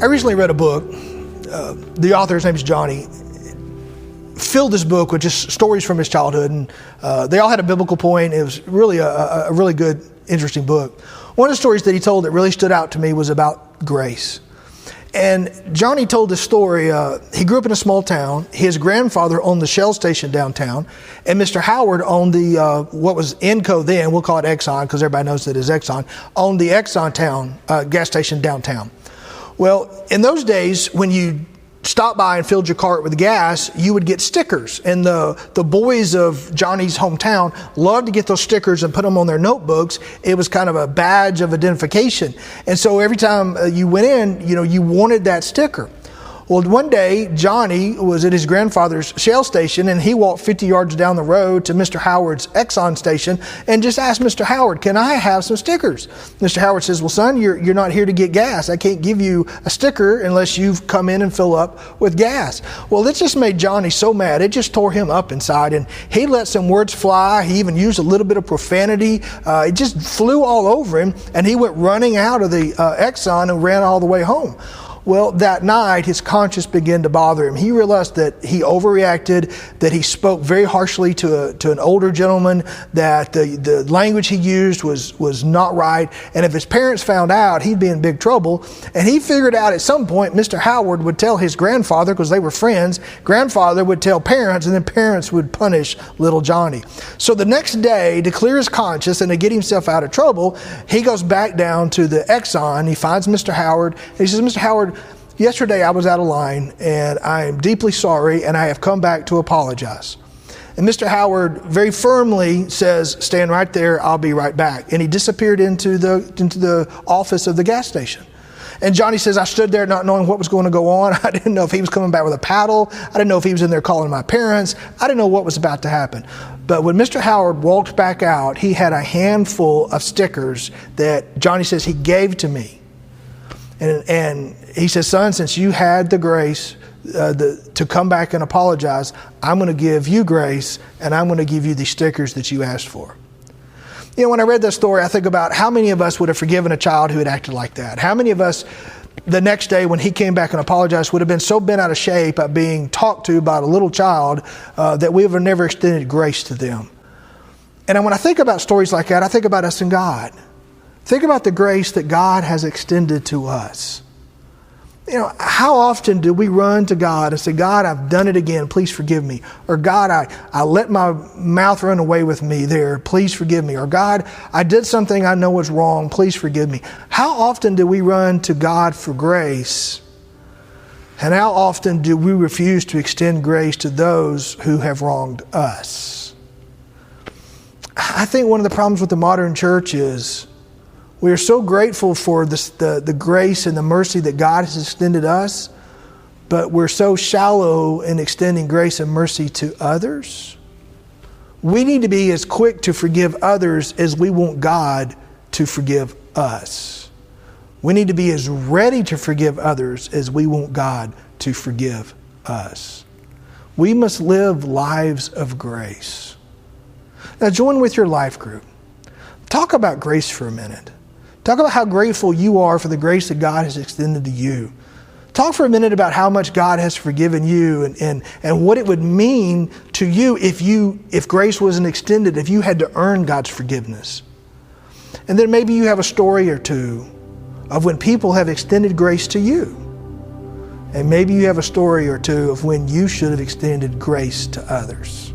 I recently read a book. The author, his name is Johnny, filled this book with just stories from his childhood, and they all had a biblical point. It was really a really good, interesting book. One of the stories that he told that really stood out to me was about grace. And Johnny told this story. He grew up in a small town. His grandfather owned the Shell station downtown, and Mr. Howard owned the what was Enco then. We'll call it Exxon because everybody knows that it's Exxon. Owned the Exxon gas station downtown. Well, in those days, when you stopped by and filled your cart with gas, you would get stickers. And the boys of Johnny's hometown loved to get those stickers and put them on their notebooks. It was kind of a badge of identification. And so every time you went in, you wanted that sticker. Well, one day, Johnny was at his grandfather's Shell station, and he walked 50 yards down the road to Mr. Howard's Exxon station and just asked Mr. Howard, "Can I have some stickers?" Mr. Howard says, "Well, son, you're not here to get gas. I can't give you a sticker unless you've come in and fill up with gas." Well, this just made Johnny so mad. It just tore him up inside, and he let some words fly. He even used a little bit of profanity. It just flew all over him, and he went running out of the Exxon and ran all the way home. Well, that night, his conscience began to bother him. He realized that he overreacted, that he spoke very harshly to an older gentleman, that the language he used was not right. And if his parents found out, he'd be in big trouble. And he figured out at some point, Mr. Howard would tell his grandfather, because they were friends, grandfather would tell parents, and then parents would punish little Johnny. So the next day, to clear his conscience and to get himself out of trouble, he goes back down to the Exxon. He finds Mr. Howard. And he says, "Mr. Howard, yesterday I was out of line, and I am deeply sorry, and I have come back to apologize." And Mr. Howard very firmly says, "Stand right there, I'll be right back." And he disappeared into the office of the gas station. And Johnny says, "I stood there not knowing what was going to go on. I didn't know if he was coming back with a paddle. I didn't know if he was in there calling my parents. I didn't know what was about to happen." But when Mr. Howard walked back out, he had a handful of stickers that Johnny says he gave to me. And he says, "Son, since you had the grace to come back and apologize, I'm going to give you grace, and I'm going to give you the stickers that you asked for." When I read this story, I think about how many of us would have forgiven a child who had acted like that. How many of us, the next day when he came back and apologized, would have been so bent out of shape at being talked to by a little child that we would have never extended grace to them. And when I think about stories like that, I think about us and God. Think about the grace that God has extended to us. How often do we run to God and say, "God, I've done it again, please forgive me." Or, "God, I let my mouth run away with me there, please forgive me." Or, "God, I did something I know was wrong, please forgive me." How often do we run to God for grace? And how often do we refuse to extend grace to those who have wronged us? I think one of the problems with the modern church is we are so grateful for the grace and the mercy that God has extended us, but we're so shallow in extending grace and mercy to others. We need to be as quick to forgive others as we want God to forgive us. We need to be as ready to forgive others as we want God to forgive us. We must live lives of grace. Now join with your life group. Talk about grace for a minute. Talk about how grateful you are for the grace that God has extended to you. Talk for a minute about how much God has forgiven you and what it would mean to you if grace wasn't extended, if you had to earn God's forgiveness. And then maybe you have a story or two of when people have extended grace to you. And maybe you have a story or two of when you should have extended grace to others.